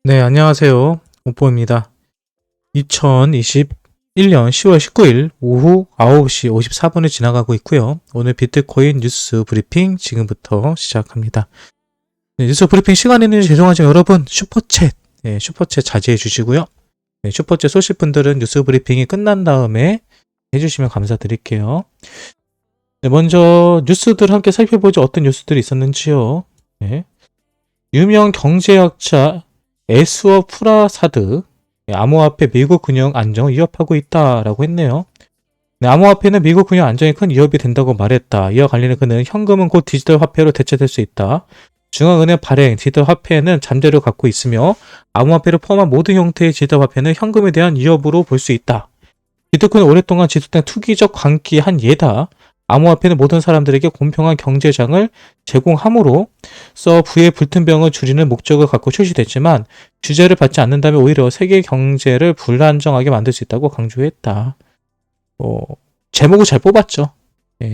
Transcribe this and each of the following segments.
네, 안녕하세요. 오뽀입니다. 2021년 10월 19일 오후 9시 54분을 지나가고 있고요. 오늘 비트코인 뉴스 브리핑 지금부터 시작합니다. 네, 뉴스 브리핑 시간에는 죄송하지만 여러분 슈퍼챗, 슈퍼챗 자제해 주시고요. 슈퍼챗 쏘실 분들은 뉴스 브리핑이 끝난 다음에 해주시면 감사드릴게요. 네, 먼저 뉴스들 함께 살펴보죠. 어떤 뉴스들이 있었는지요. 네. 유명 경제학자 에스워 프라사드 암호화폐 미국 금융 안정을 위협하고 있다라고 했네요. 네, 암호화폐는 미국 금융 안정에 큰 위협이 된다고 말했다. 이와 관련해 그는 현금은 곧 디지털 화폐로 대체될 수 있다. 중앙은행 발행 디지털 화폐는 잠재력을 갖고 있으며 암호화폐를 포함한 모든 형태의 디지털 화폐는 현금에 대한 위협으로 볼 수 있다. 비트코인은 오랫동안 지속된 투기적 광기의 한 예다. 암호화폐는 모든 사람들에게 공평한 경제장을 제공함으로써 부의 불균형을 줄이는 목적을 갖고 출시됐지만 규제를 받지 않는다면 오히려 세계 경제를 불안정하게 만들 수 있다고 강조했다. 제목을 잘 뽑았죠.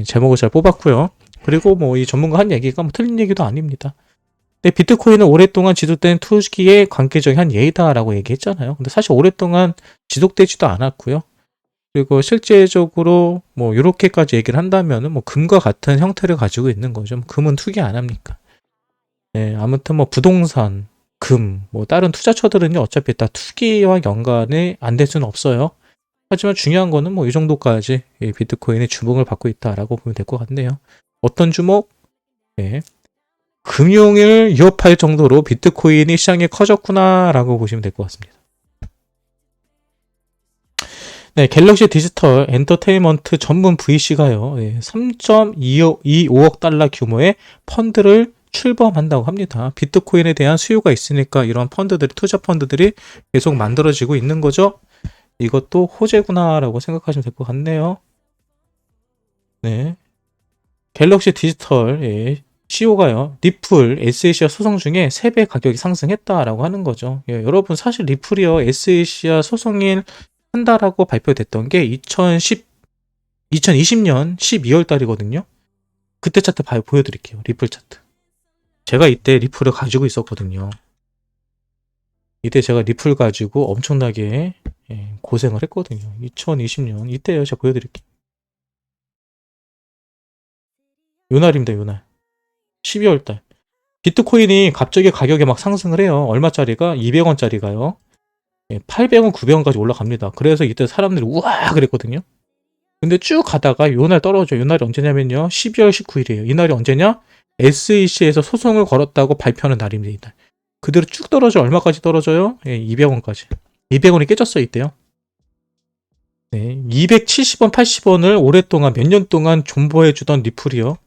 제목을 잘 뽑았고요. 그리고 이 전문가 한 얘기가 틀린 얘기도 아닙니다. 근데 비트코인은 오랫동안 지속된 투기의 관계적인 한 예이다라고 얘기했잖아요. 근데 사실 오랫동안 지속되지도 않았고요. 그리고 실제적으로 이렇게까지 얘기를 한다면은 금과 같은 형태를 가지고 있는 거죠. 금은 투기 안 합니까? 네, 아무튼 부동산, 금, 다른 투자처들은요 어차피 다 투기와 연관이 안 될 수는 없어요. 하지만 중요한 거는 이 정도까지 비트코인의 주목을 받고 있다라고 보면 될 것 같네요. 어떤 주목? 네. 금융을 위협할 정도로 비트코인이 시장에 커졌구나라고 보시면 될 것 같습니다. 네, 갤럭시 디지털 엔터테인먼트 전문 VC가요, 3.25억 달러 규모의 펀드를 출범한다고 합니다. 비트코인에 대한 수요가 있으니까 이런 펀드들이, 투자 펀드들이 계속 만들어지고 있는 거죠. 이것도 호재구나라고 생각하시면 될 것 같네요. 네. 갤럭시 디지털, CEO가요, 리플, SAC와 소송 중에 3배 가격이 상승했다라고 하는 거죠. 여러분, 사실 리플이요, SAC와 소송일 한다라고 발표됐던 게 2020년 12월 달이거든요. 그때 차트 보여드릴게요. 리플 차트. 제가 이때 리플을 가지고 있었거든요. 이때 제가 리플 가지고 엄청나게 고생을 했거든요. 2020년 이때요. 제가 보여드릴게요. 요 날입니다. 요 날. 12월 달. 비트코인이 갑자기 가격이 막 상승을 해요. 얼마짜리가? 200원짜리가요. 800원, 900원까지 올라갑니다. 그래서 이때 사람들이 우와 그랬거든요. 근데 쭉 가다가 요날 떨어져요. 요날이 언제냐면요. 12월 19일이에요. 이 날이 언제냐? SEC에서 소송을 걸었다고 발표하는 날입니다. 그대로 쭉 떨어져. 얼마까지 떨어져요? 200원까지. 200원이 깨졌어요. 이때요. 네, 270원, 80원을 오랫동안 몇 년 동안 존버해주던 리플이요.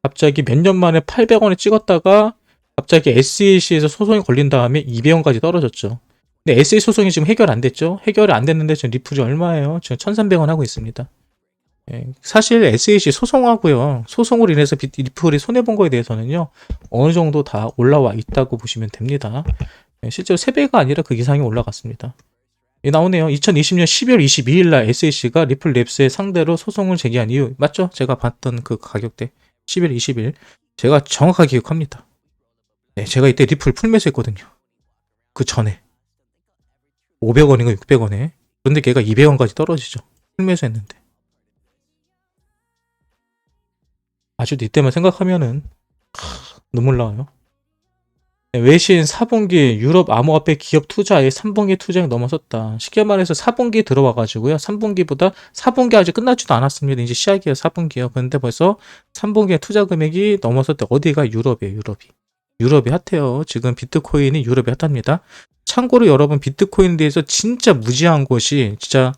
갑자기 몇 년 만에 800원에 찍었다가 갑자기 SEC에서 소송이 걸린 다음에 200원까지 떨어졌죠. 근데 SE 소송이 지금 해결 안 됐죠? 해결이 안 됐는데 지금 리플이 얼마예요? 지금 1,300원 하고 있습니다. 사실 SAC 소송하고요. 소송으로 인해서 리플이 손해본 거에 대해서는요. 어느 정도 다 올라와 있다고 보시면 됩니다. 실제로 3배가 아니라 그 이상이 올라갔습니다. 나오네요. 2020년 12월 22일 날 SAC가 리플 랩스의 상대로 소송을 제기한 이유. 맞죠? 제가 봤던 그 가격대. 11월 20일. 제가 정확하게 기억합니다. 제가 이때 리플 풀매수했거든요. 그 전에. 500원인가 600원에. 그런데 걔가 200원까지 떨어지죠. 풀매수했는데. 아주 이때만 생각하면은 눈물 나와요. 외신 4분기 유럽 암호화폐 기업 투자에 3분기 투자액 넘어섰다. 쉽게 말해서 4분기 들어와가지고요. 3분기보다 4분기 아직 끝나지도 않았습니다. 이제 시작이에요. 4분기요. 그런데 벌써 3분기에 투자 금액이 넘어섰다. 어디가? 유럽이에요. 유럽이 핫해요. 지금 비트코인이 유럽이 핫합니다. 참고로 여러분 비트코인에 대해서 진짜 무지한 곳이 진짜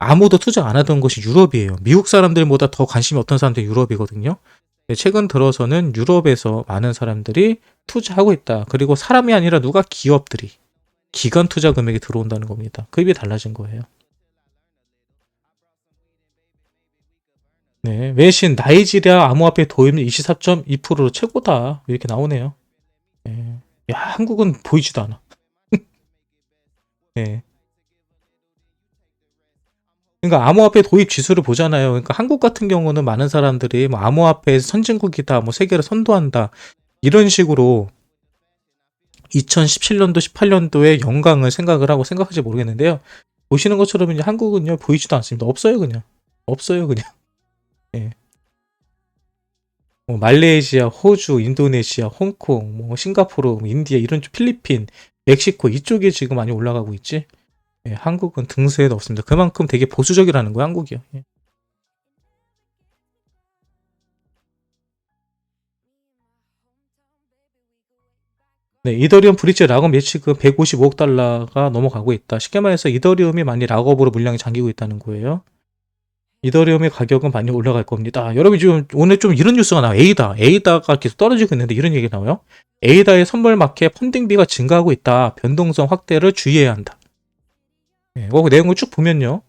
아무도 투자 안 하던 곳이 유럽이에요. 미국 사람들보다 더 관심이 없던 사람들이 유럽이거든요. 최근 들어서는 유럽에서 많은 사람들이 투자하고 있다. 그리고 사람이 아니라 누가? 기업들이. 기관 투자 금액이 들어온다는 겁니다. 급이 달라진 거예요. 네, 외신 나이지리아 암호화폐 도입률 24.2%로 최고다. 이렇게 나오네요. 네. 야, 한국은 보이지도 않아. 네. 그러니까 암호화폐 도입 지수를 보잖아요. 그러니까 한국 같은 경우는 많은 사람들이 암호화폐 선진국이다, 세계를 선도한다 이런 식으로 2017년도, 18년도의 영광을 생각을 하고 생각할지 모르겠는데요. 보시는 것처럼 이제 한국은요, 보이지도 않습니다. 없어요, 그냥. 없어요, 그냥. 예. 뭐 말레이시아, 호주, 인도네시아, 홍콩, 뭐 싱가포르, 뭐 인디아, 이런 쪽 필리핀, 멕시코 이쪽에 지금 많이 올라가고 있지. 예, 한국은 등수에도 없습니다. 그만큼 되게 보수적이라는 거야, 한국이요. 예. 네, 이더리움 브릿지 락업 예측은 155억 달러가 넘어가고 있다. 쉽게 말해서 이더리움이 많이 락업으로 물량이 잠기고 있다는 거예요. 이더리움의 가격은 많이 올라갈 겁니다. 여러분 지금 오늘 좀 이런 뉴스가 나와요. 에이다가 계속 떨어지고 있는데 이런 얘기 나와요. 에이다의 선물 마켓 펀딩비가 증가하고 있다. 변동성 확대를 주의해야 한다. 네, 그 내용을 쭉 보면요.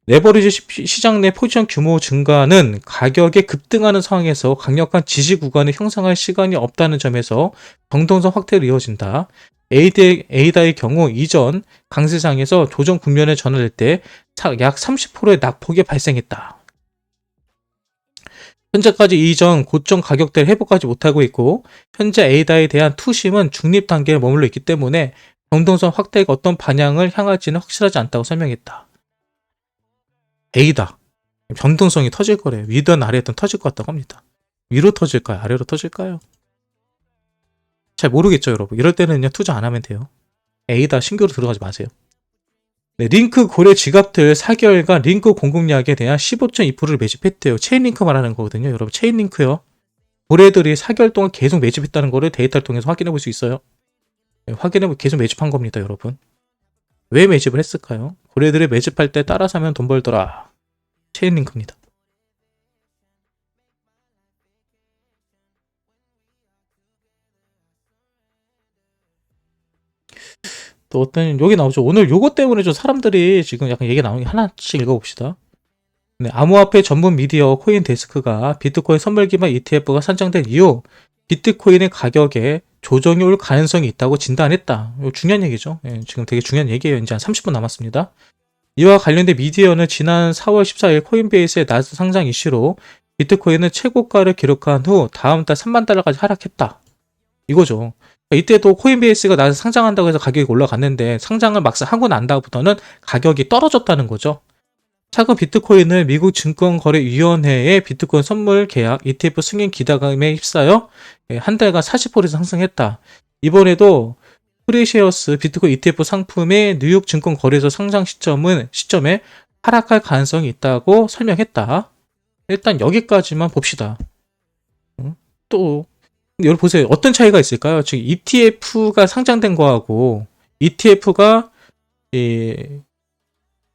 레버리지 시장 내 포지션 규모 증가는 가격에 급등하는 상황에서 강력한 지지 구간을 형성할 시간이 없다는 점에서 변동성 확대로 이어진다. 에이다의 경우 이전 강세장에서 조정 국면에 전환될 때 약 30%의 낙폭이 발생했다. 현재까지 이전 고점 가격대를 회복하지 못하고 있고 현재 에이다에 대한 투심은 중립 단계에 머물러 있기 때문에 변동성 확대가 어떤 방향을 향할지는 확실하지 않다고 설명했다. 에이다 변동성이 터질 거래요. 위든 아래든 터질 것 같다고 합니다. 위로 터질까요? 아래로 터질까요? 잘 모르겠죠, 여러분. 이럴 때는요, 투자 안 하면 돼요. 에이다 신규로 들어가지 마세요. 네, 링크 고래 지갑들 4개월간 링크 공급량에 대한 15.2%를 매집했대요. 체인링크 말하는 거거든요, 여러분. 체인링크요. 고래들이 4개월 동안 계속 매집했다는 거를 데이터를 통해서 확인해 볼 수 있어요. 네, 계속 매집한 겁니다, 여러분. 왜 매집을 했을까요? 고래들이 매집할 때 따라 사면 돈 벌더라. 체인링크입니다. 또 어떤 여기 나오죠. 오늘 요거 때문에 좀 사람들이 지금 약간 얘기 나오는 게 하나씩 읽어봅시다. 네, 암호화폐 전문 미디어 코인데스크가 비트코인 선물 기반 ETF가 산정된 이후 비트코인의 가격에 조정이 올 가능성이 있다고 진단했다. 이거 중요한 얘기죠. 예, 지금 되게 중요한 얘기예요. 이제 한 30분 남았습니다. 이와 관련된 미디어는 지난 4월 14일 코인베이스의 나스닥 상장 이슈로 비트코인은 최고가를 기록한 후 다음 달 3만 달러까지 하락했다. 이거죠. 이때도 코인베이스가 나스닥 상장한다고 해서 가격이 올라갔는데 상장을 막상 하고 난 다음부터는 가격이 떨어졌다는 거죠. 최근 비트코인은 미국 증권거래위원회의 비트코인 선물 계약 ETF 승인 기대감에 휩싸여 한 달간 40% 이상 상승했다. 이번에도 프리시어스 비트코인 ETF 상품의 뉴욕 증권거래소 상장 시점에 하락할 가능성이 있다고 설명했다. 일단 여기까지만 봅시다. 또 여러분 보세요. 어떤 차이가 있을까요? 지금 ETF가 상장된 거하고 ETF가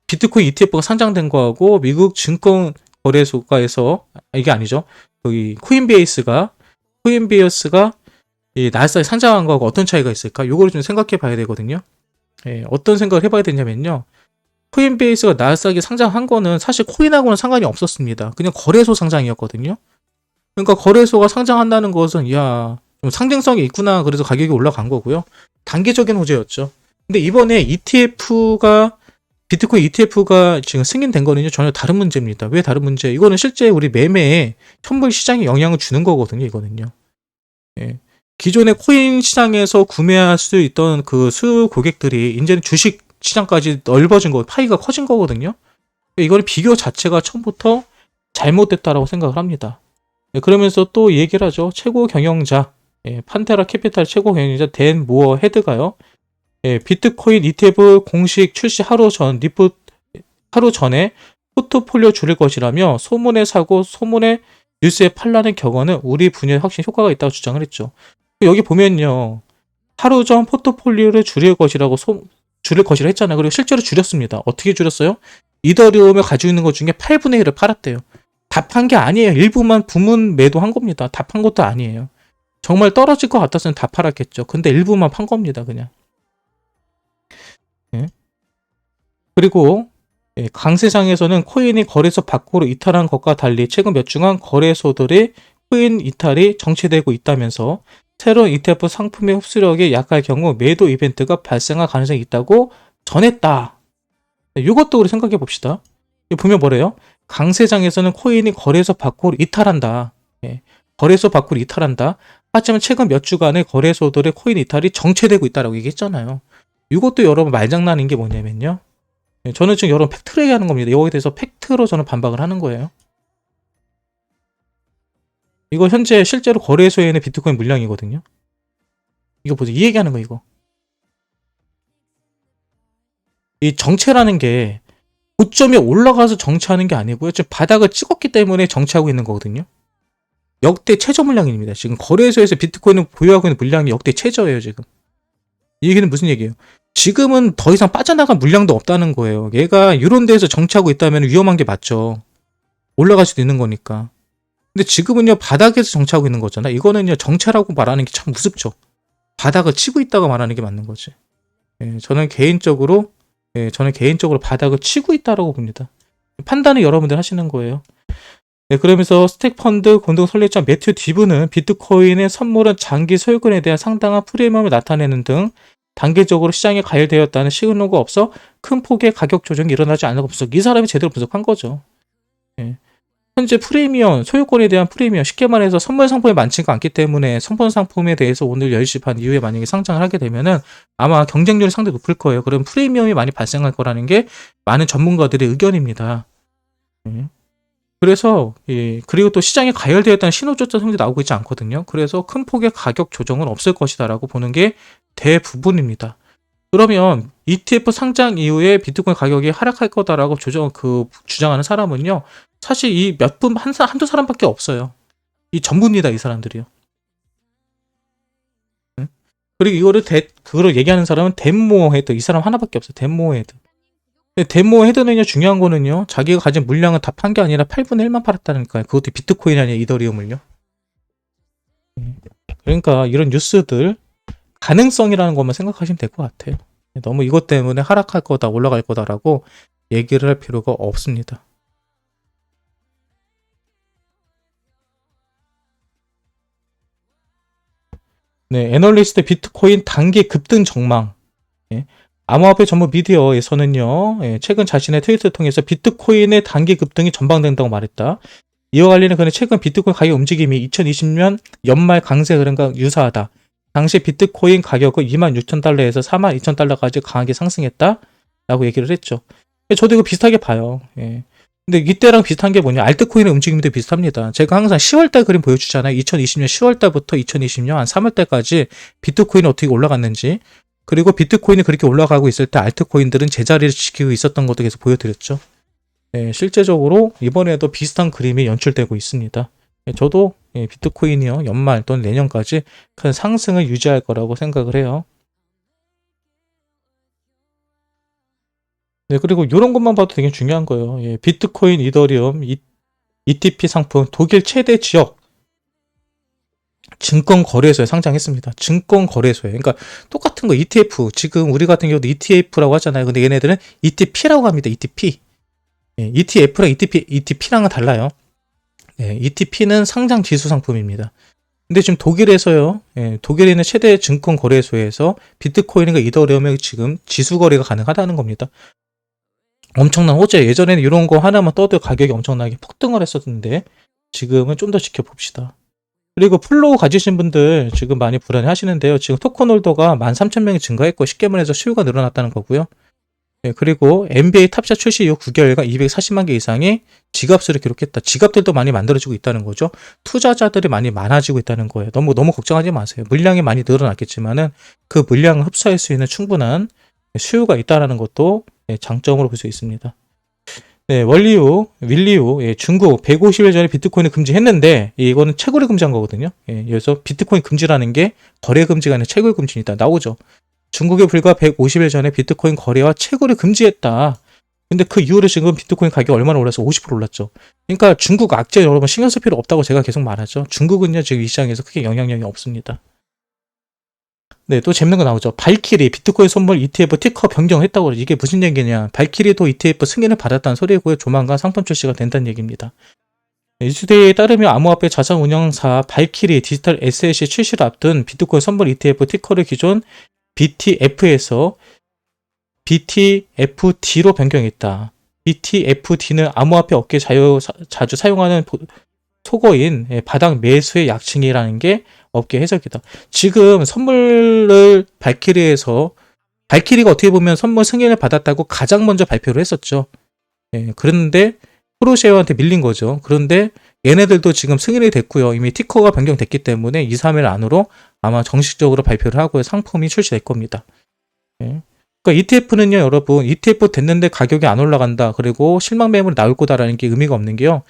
비트코인 ETF가 상장된 거하고 미국 증권거래소가에서 이게 아니죠. 여기 코인베이스가 이 나스닥에 상장한 거하고 어떤 차이가 있을까? 요거를 좀 생각해 봐야 되거든요. 어떤 생각을 해봐야 되냐면요. 코인베이스가 나스닥에 상장한 거는 사실 코인하고는 상관이 없었습니다. 그냥 거래소 상장이었거든요. 그러니까 거래소가 상장한다는 것은 좀 상징성이 있구나. 그래서 가격이 올라간 거고요. 단기적인 호재였죠. 근데 이번에 비트코인 ETF가 지금 승인된 거는요, 전혀 다른 문제입니다. 왜 다른 문제? 이거는 실제 우리 매매에 현물 시장에 영향을 주는 거거든요, 이거는요. 예. 기존의 코인 시장에서 구매할 수 있던 그 수 고객들이 이제는 주식 시장까지 넓어진 거, 파이가 커진 거거든요. 이거는 비교 자체가 처음부터 잘못됐다라고 생각을 합니다. 예, 그러면서 또 얘기를 하죠. 최고 경영자, 판테라 캐피탈 최고 경영자 댄 무어 헤드가요. 비트코인 ETF 공식 출시 하루 전에 포트폴리오 줄일 것이라며 소문에 사고 소문에 뉴스에 팔라는 격언은 우리 분야에 확실히 효과가 있다고 주장을 했죠. 여기 보면요. 하루 전 포트폴리오를 줄일 것이라 했잖아요. 그리고 실제로 줄였습니다. 어떻게 줄였어요? 이더리움을 가지고 있는 것 중에 8분의 1을 팔았대요. 다 판 게 아니에요. 일부만 부문 매도한 겁니다. 다 판 것도 아니에요. 정말 떨어질 것 같았으면 다 팔았겠죠. 근데 일부만 판 겁니다. 그냥. 그리고 강세장에서는 코인이 거래소 밖으로 이탈한 것과 달리 최근 몇 주간 거래소들의 코인 이탈이 정체되고 있다면서 새로운 ETF 상품의 흡수력이 약할 경우 매도 이벤트가 발생할 가능성이 있다고 전했다. 이것도 우리 생각해 봅시다. 보면 뭐래요? 강세장에서는 코인이 거래소 밖으로 이탈한다. 거래소 밖으로 이탈한다. 하지만 최근 몇 주간의 거래소들의 코인 이탈이 정체되고 있다라고 얘기했잖아요. 이것도 여러분 말장난인 게 뭐냐면요. 저는 지금 여러분 팩트를 얘기하는 겁니다. 여기에 대해서 팩트로 저는 반박을 하는 거예요. 이거 현재 실제로 거래소에 있는 비트코인 물량이거든요. 이거 보세요. 이 얘기하는 거 이거. 이 정체라는 게 고점이 올라가서 정체하는 게 아니고요. 지금 바닥을 찍었기 때문에 정체하고 있는 거거든요. 역대 최저 물량입니다. 지금 거래소에서 비트코인을 보유하고 있는 물량이 역대 최저예요, 지금. 이 얘기는 무슨 얘기예요? 지금은 더 이상 빠져나갈 물량도 없다는 거예요. 얘가 이런 데에서 정체하고 있다면 위험한 게 맞죠. 올라갈 수도 있는 거니까. 근데 지금은요, 바닥에서 정체하고 있는 거잖아. 이거는요, 정체라고 말하는 게 참 우습죠. 바닥을 치고 있다고 말하는 게 맞는 거지. 저는 개인적으로 바닥을 치고 있다라고 봅니다. 판단은 여러분들 하시는 거예요. 그러면서 스택펀드 공동 설립자 매튜 디브는 비트코인의 선물은 장기 소유권에 대한 상당한 프리미엄을 나타내는 등 단계적으로 시장에 가열되었다는 시그널가 없어 큰 폭의 가격 조정이 일어나지 않는 분석. 이 사람이 제대로 분석한 거죠. 현재 프리미엄, 소유권에 대한 프리미엄, 쉽게 말해서 선물 상품이 많지가 않기 때문에 선물 상품에 대해서 오늘 10시 반 이후에 만약에 상장을 하게 되면은 아마 경쟁률이 상당히 높을 거예요. 그럼 프리미엄이 많이 발생할 거라는 게 많은 전문가들의 의견입니다. 그래서 그리고 또 시장에 가열되었다는 신호조차 성질이 나오고 있지 않거든요. 그래서 큰 폭의 가격 조정은 없을 것이다라고 보는 게 대부분입니다. 그러면 ETF 상장 이후에 비트코인 가격이 하락할 거다라고 주장하는 사람은요. 사실 이 한두 사람밖에 없어요. 이 전부입니다, 이 사람들이요. 그리고 그거를 얘기하는 사람은 덴모 헤드, 이 사람 하나밖에 없어요. 덴모 헤드. 덴모 헤드는요, 중요한 거는요, 자기가 가진 물량을 다 판 게 아니라 8분의 1만 팔았다니까요. 그것도 비트코인이 아니라 이더리움을요. 그러니까 이런 뉴스들, 가능성이라는 것만 생각하시면 될 것 같아요. 너무 이것 때문에 하락할 거다, 올라갈 거다라고 얘기를 할 필요가 없습니다. 네, 애널리스트 비트코인 단기 급등 전망. 암호화폐 전문 미디어에서는요, 최근 자신의 트위터를 통해서 비트코인의 단기 급등이 전망된다고 말했다. 이와 관련해 그는 최근 비트코인 가격 움직임이 2020년 연말 강세 흐름과 유사하다. 당시 비트코인 가격은 26,000달러에서 42,000달러까지 강하게 상승했다. 라고 얘기를 했죠. 저도 이거 비슷하게 봐요. 근데 이때랑 비슷한 게 뭐냐, 알트코인의 움직임도 비슷합니다. 제가 항상 10월달 그림 보여주잖아요. 2020년 10월달부터 2020년 한 3월달까지 비트코인이 어떻게 올라갔는지, 그리고 비트코인이 그렇게 올라가고 있을 때 알트코인들은 제자리를 지키고 있었던 것도 계속 보여드렸죠. 실제적으로 이번에도 비슷한 그림이 연출되고 있습니다. 저도 비트코인이요, 연말 또는 내년까지 큰 상승을 유지할 거라고 생각을 해요. 그리고 이런 것만 봐도 되게 중요한 거예요. 비트코인, 이더리움, ETP 상품, 독일 최대 지역 증권거래소에 상장했습니다. 증권거래소에. 그러니까 똑같은 거, ETF. 지금 우리 같은 경우도 ETF라고 하잖아요. 근데 얘네들은 ETP라고 합니다. ETP. ETF랑 ETP랑은 달라요. ETP는 상장 지수 상품입니다. 근데 지금 독일에서요, 독일에 있는 최대 증권거래소에서 비트코인과 이더리움의 지금 지수 거래가 가능하다는 겁니다. 엄청난 호재. 예전에는 이런 거 하나만 떠도 가격이 엄청나게 폭등을 했었는데 지금은 좀 더 지켜봅시다. 그리고 플로우 가지신 분들 지금 많이 불안해 하시는데요. 지금 토큰 홀더가 13,000명이 증가했고 쉽게 말해서 수요가 늘어났다는 거고요. 그리고 NBA 탑샷 출시 이후 9개월간 240만 개 이상의 지갑수를 기록했다. 지갑들도 많이 만들어지고 있다는 거죠. 투자자들이 많이 많아지고 있다는 거예요. 너무 걱정하지 마세요. 물량이 많이 늘어났겠지만은 그 물량을 흡수할 수 있는 충분한 수요가 있다는 것도 장점으로 볼 수 있습니다. 윌리우, 중국 150일 전에 비트코인을 금지했는데, 이거는 채굴을 금지한 거거든요. 그래서 비트코인 금지라는 게 거래 금지가 아니라 채굴 금지입니다. 나오죠. 중국에 불과 150일 전에 비트코인 거래와 채굴을 금지했다. 근데 그 이후로 지금 비트코인 가격이 얼마나 올라서 50% 올랐죠. 그러니까 중국 악재 여러분 신경 쓸 필요 없다고 제가 계속 말하죠. 중국은요, 지금 이 시장에서 크게 영향력이 없습니다. 또 재밌는 거 나오죠. 발키리 비트코인 선물 ETF 티커 변경했다고. 이게 무슨 얘기냐. 발키리도 ETF 승인을 받았다는 소리고요. 조만간 상품 출시가 된다는 얘기입니다. 뉴스데이에 따르면 암호화폐 자산 운영사 발키리 디지털 에셋이 출시를 앞둔 비트코인 선물 ETF 티커를 기존 BTF에서 BTFD로 변경했다. BTFD는 암호화폐 업계에 자주 사용하는 속어인 바닥 매수의 약칭이라는 게 업계 해석이다. 지금 선물을 발키리가 어떻게 보면 선물 승인을 받았다고 가장 먼저 발표를 했었죠. 예, 그런데 프로쉐어한테 밀린 거죠. 그런데 얘네들도 지금 승인이 됐고요. 이미 티커가 변경됐기 때문에 2, 3일 안으로 아마 정식적으로 발표를 하고 상품이 출시될 겁니다. 예. 그러니까 ETF는요, 여러분, ETF 됐는데 가격이 안 올라간다. 그리고 실망 매물이 나올 거다라는 게 의미가 없는 게요.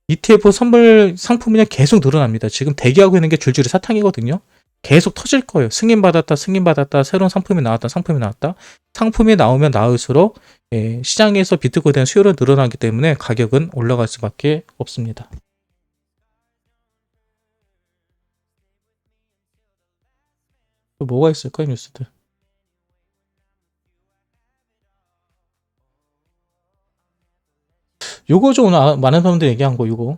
ETF 선물 상품이 계속 늘어납니다. 지금 대기하고 있는 게 줄줄이 사탕이거든요. 계속 터질 거예요. 승인받았다, 새로운 상품이 나왔다. 상품이 나오면 나올수록 시장에서 비트코인에 대한 수요가 늘어나기 때문에 가격은 올라갈 수밖에 없습니다. 또 뭐가 있을까요, 뉴스들? 요거죠, 오늘 많은 사람들이 얘기한 거, 요거.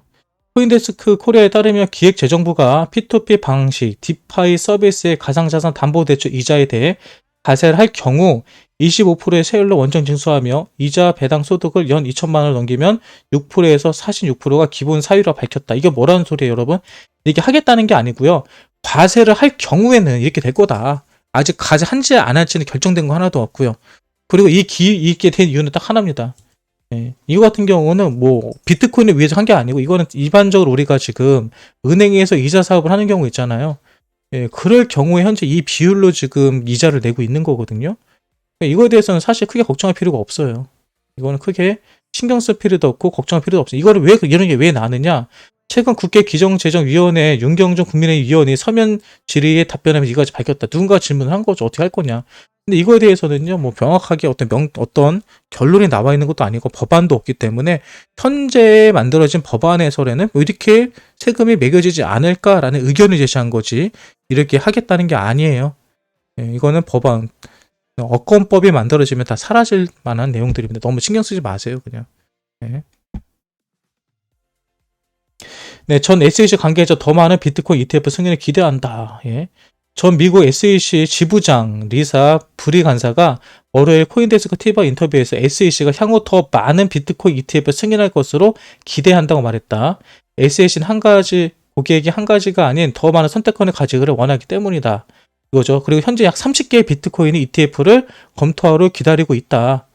코인데스크 코리아에 따르면 기획재정부가 P2P 방식, 디파이 서비스의 가상자산 담보대출 이자에 대해 과세를 할 경우 25%의 세율로 원정 징수하며 이자 배당 소득을 연 2천만 원을 넘기면 6%에서 46%가 기본 사유라 밝혔다. 이게 뭐라는 소리예요, 여러분? 이게 하겠다는 게 아니고요. 과세를 할 경우에는 이렇게 될 거다. 아직 과세한지 안 할지는 결정된 거 하나도 없고요. 그리고 이게 된 이유는 딱 하나입니다. 이거 같은 경우는 뭐 비트코인을 위해서 한 게 아니고 이거는 일반적으로 우리가 지금 은행에서 이자 사업을 하는 경우 있잖아요. 그럴 경우에 현재 이 비율로 지금 이자를 내고 있는 거거든요. 이거에 대해서는 사실 크게 걱정할 필요가 없어요. 이거는 크게 신경 쓸 필요도 없고 걱정할 필요도 없어요. 이거를 이런 게 왜 나느냐? 최근 국회 기정재정위원회 윤경준 국민의힘 위원이 서면 질의에 답변하면서 이거까지 밝혔다. 누군가 질문을 한 거죠. 어떻게 할 거냐? 근데 이거에 대해서는요, 뭐 명확하게 어떤 결론이 나와 있는 것도 아니고 법안도 없기 때문에 현재 만들어진 법안 해설에는 뭐 이렇게 세금이 매겨지지 않을까라는 의견을 제시한 거지 이렇게 하겠다는 게 아니에요. 이거는 법안, 어권법이 만들어지면 다 사라질 만한 내용들입니다. 너무 신경 쓰지 마세요, 그냥. 네, 전 SEC 관계자 더 많은 비트코인 ETF 승인을 기대한다. 전 미국 SEC 지부장 리사 브리 간사가 월요일 코인데스크 TV와 인터뷰에서 SEC가 향후 더 많은 비트코인 ETF 승인할 것으로 기대한다고 말했다. SEC는 고객이 한 가지가 아닌 더 많은 선택권을 가지기를 원하기 때문이다. 이거죠. 그리고 현재 약 30개의 비트코인이 ETF를 검토하러 기다리고 있다.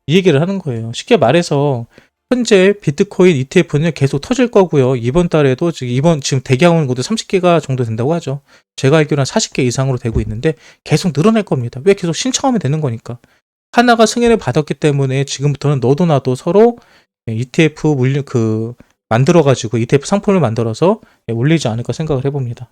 이 얘기를 하는 거예요. 쉽게 말해서 현재 비트코인 ETF는 계속 터질 거고요. 이번 달에도 지금 대기하고 있는 것도 30개가 정도 된다고 하죠. 제가 알기로는 40개 이상으로 되고 있는데 계속 늘어날 겁니다. 왜? 계속 신청하면 되는 거니까. 하나가 승인을 받았기 때문에 지금부터는 너도 나도 서로 ETF 만들어가지고 ETF 상품을 만들어서 올리지 않을까 생각을 해봅니다.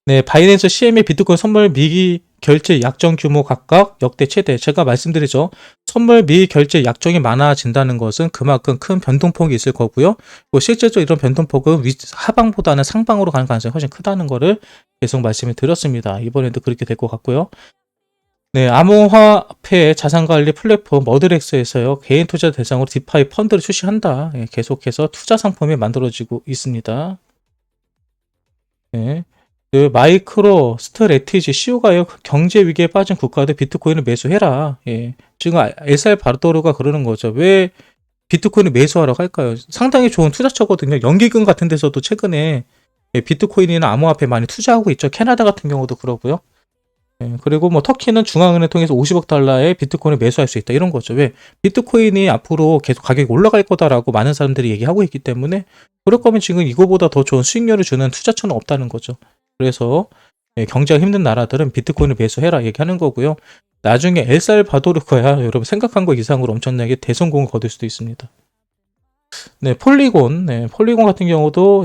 네, 바이낸스 CM의 비트코인 선물 미기 결제 약정 규모 각각 역대 최대. 제가 말씀드리죠. 선물 미기 결제 약정이 많아진다는 것은 그만큼 큰 변동폭이 있을 거고요. 실제로 이런 변동폭은 하방보다는 상방으로 가는 가능성이 훨씬 크다는 거를 계속 말씀을 드렸습니다. 이번에도 그렇게 될 것 같고요. 네, 암호화폐 자산관리 플랫폼 머드렉스에서요. 개인 투자 대상으로 디파이 펀드를 출시한다. 계속해서 투자 상품이 만들어지고 있습니다. 네. 마이크로 스트레티지 CEO가요. 경제 위기에 빠진 국가들 비트코인을 매수해라. 지금 엘살바도르가 그러는 거죠. 왜 비트코인을 매수하라고 할까요? 상당히 좋은 투자처거든요. 연기금 같은 데서도 최근에 비트코인이나 암호화폐 많이 투자하고 있죠. 캐나다 같은 경우도 그러고요. 그리고 뭐 터키는 중앙은행 통해서 50억 달러의 비트코인을 매수할 수 있다. 이런 거죠. 왜? 비트코인이 앞으로 계속 가격이 올라갈 거다라고 많은 사람들이 얘기하고 있기 때문에 그럴 거면 지금 이거보다 더 좋은 수익률을 주는 투자처는 없다는 거죠. 그래서 경제가 힘든 나라들은 비트코인을 매수해라 얘기하는 거고요. 나중에 엘살바도르가야 여러분 생각한 거 이상으로 엄청나게 대성공을 거둘 수도 있습니다. 네, 폴리곤 같은 경우도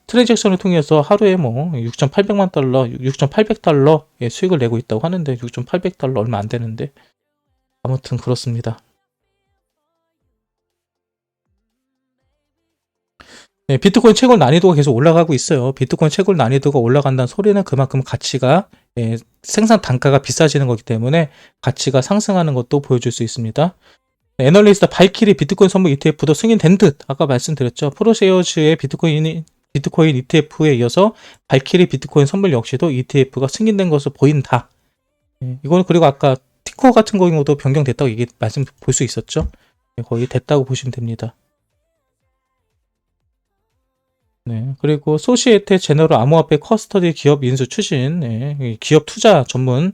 트랜잭션을 통해서 하루에 뭐 6,800만 달러, 6,800달러 수익을 내고 있다고 하는데 6,800달러 얼마 안 되는데 아무튼 그렇습니다. 비트코인 채굴 난이도가 계속 올라가고 있어요. 비트코인 채굴 난이도가 올라간다는 소리는 그만큼 가치가 생산 단가가 비싸지는 거기 때문에 가치가 상승하는 것도 보여줄 수 있습니다. 애널리스트 발키리 비트코인 선물 ETF도 승인된 듯 아까 말씀드렸죠. 프로쉐어즈의 비트코인 ETF에 이어서 발키리 비트코인 선물 역시도 ETF가 승인된 것으로 보인다. 이거는 그리고 아까 티커 같은 경우도 변경됐다고 말씀 볼 수 있었죠. 거의 됐다고 보시면 됩니다. 네, 그리고 소시에테 제너럴 암호화폐 커스터디 기업 인수 추진, 네, 이 기업 투자 전문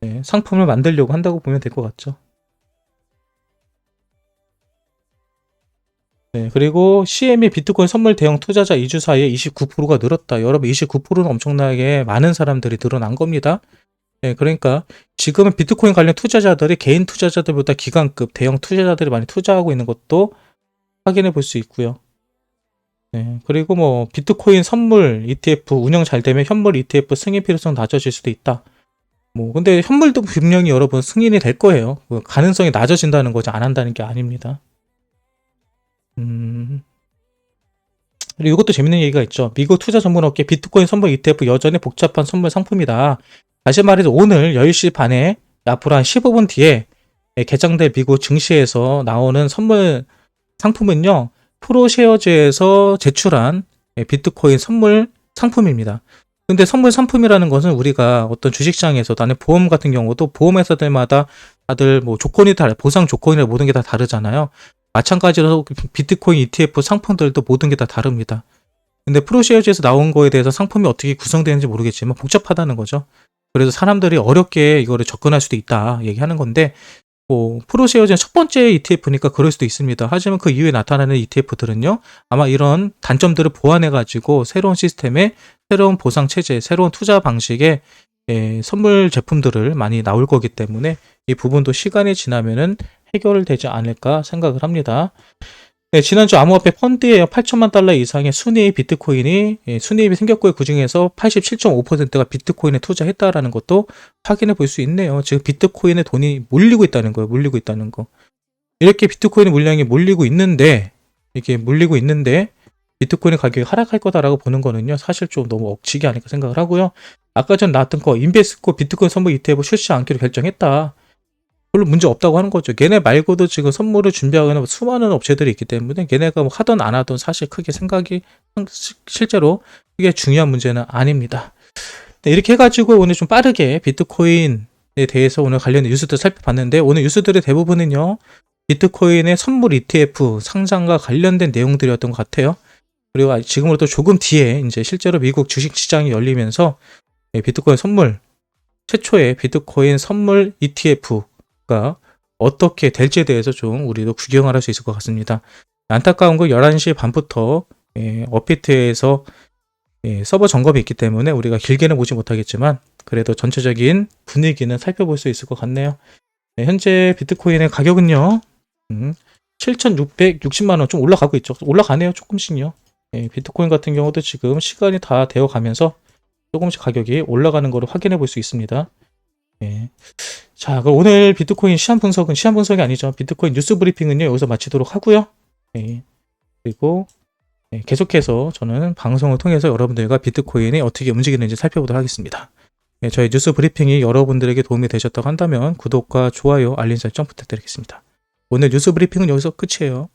네, 상품을 만들려고 한다고 보면 될 것 같죠. 네, 그리고 CME 비트코인 선물 대형 투자자 2주 사이에 29%가 늘었다. 여러분 29%는 엄청나게 많은 사람들이 늘어난 겁니다. 네, 그러니까 지금은 비트코인 관련 투자자들이 개인 투자자들보다 기관급 대형 투자자들이 많이 투자하고 있는 것도 확인해 볼 수 있고요. 네, 그리고 뭐 비트코인 선물 ETF 운영 잘 되면 현물 ETF 승인 필요성 낮아질 수도 있다. 뭐 근데 현물도 분명히 여러분 승인이 될 거예요. 그 가능성이 낮아진다는 거지 안 한다는 게 아닙니다. 그리고 이것도 재밌는 얘기가 있죠. 미국 투자 전문 업계 비트코인 선물 ETF 여전히 복잡한 선물 상품이다. 다시 말해서 오늘 10시 반에 앞으로 한 15분 뒤에 개장될 미국 증시에서 나오는 선물 상품은요. 프로쉐어즈에서 제출한 비트코인 선물 상품입니다. 근데 선물 상품이라는 것은 우리가 어떤 주식시장에서도 아니 보험 같은 경우도 보험회사들마다 다들 뭐 조건이 다르 보상 조건이나 모든 게 다 다르잖아요. 마찬가지로 비트코인 ETF 상품들도 모든 게 다 다릅니다. 근데 프로쉐어즈에서 나온 거에 대해서 상품이 어떻게 구성되는지 모르겠지만 복잡하다는 거죠. 그래서 사람들이 어렵게 이거를 접근할 수도 있다 얘기하는 건데 뭐 프로쉐어즈는 첫 번째 ETF니까 그럴 수도 있습니다. 하지만 그 이후에 나타나는 ETF들은요. 아마 이런 단점들을 보완해 가지고 새로운 시스템에 새로운 보상 체제, 새로운 투자 방식의 선물 제품들을 많이 나올 거기 때문에 이 부분도 시간이 지나면은 해결되지 않을까 생각을 합니다. 네, 지난주 암호화폐 펀드에 8천만 달러 이상의 순이익 비트코인이 순이익이 생겼고요. 그 중에서 87.5%가 비트코인에 투자했다라는 것도 확인해 볼 수 있네요. 지금 비트코인에 돈이 몰리고 있다는 거예요. 몰리고 있다는 거. 이렇게 비트코인 물량이 몰리고 있는데 이게 몰리고 있는데 비트코인 가격이 하락할 거다라고 보는 거는요. 사실 좀 너무 억지기 아닐까 생각을 하고요. 아까 전 나왔던 거 인베스코 비트코인 선물 ETF 출시 않기로 결정했다. 별로 문제 없다고 하는 거죠. 걔네 말고도 지금 선물을 준비하는 수많은 업체들이 있기 때문에 걔네가 뭐 하던 안 하던 사실 크게 생각이 실제로 그게 중요한 문제는 아닙니다. 네, 이렇게 해가지고 오늘 좀 빠르게 비트코인에 대해서 오늘 관련된 뉴스들 살펴봤는데 오늘 뉴스들의 대부분은요. 비트코인의 선물 ETF 상장과 관련된 내용들이었던 것 같아요. 그리고 지금으로도 조금 뒤에 이제 실제로 미국 주식 시장이 열리면서 비트코인 선물 최초의 비트코인 선물 ETF가 어떻게 될지에 대해서 좀 우리도 구경을 할 수 있을 것 같습니다. 안타까운 건 11시 반부터 업비트에서 서버 점검이 있기 때문에 우리가 길게는 보지 못하겠지만 그래도 전체적인 분위기는 살펴볼 수 있을 것 같네요. 현재 비트코인의 가격은요. 7,660만 원 좀 올라가고 있죠. 올라가네요. 조금씩요. 비트코인 같은 경우도 지금 시간이 다 되어 가면서 조금씩 가격이 올라가는 것을 확인해 볼 수 있습니다. 자, 그럼 오늘 비트코인 시한 분석이 아니죠. 비트코인 뉴스 브리핑은요, 여기서 마치도록 하고요. 그리고 계속해서 저는 방송을 통해서 여러분들과 비트코인이 어떻게 움직이는지 살펴보도록 하겠습니다. 저희 뉴스 브리핑이 여러분들에게 도움이 되셨다고 한다면 구독과 좋아요, 알림 설정 부탁드리겠습니다. 오늘 뉴스 브리핑은 여기서 끝이에요.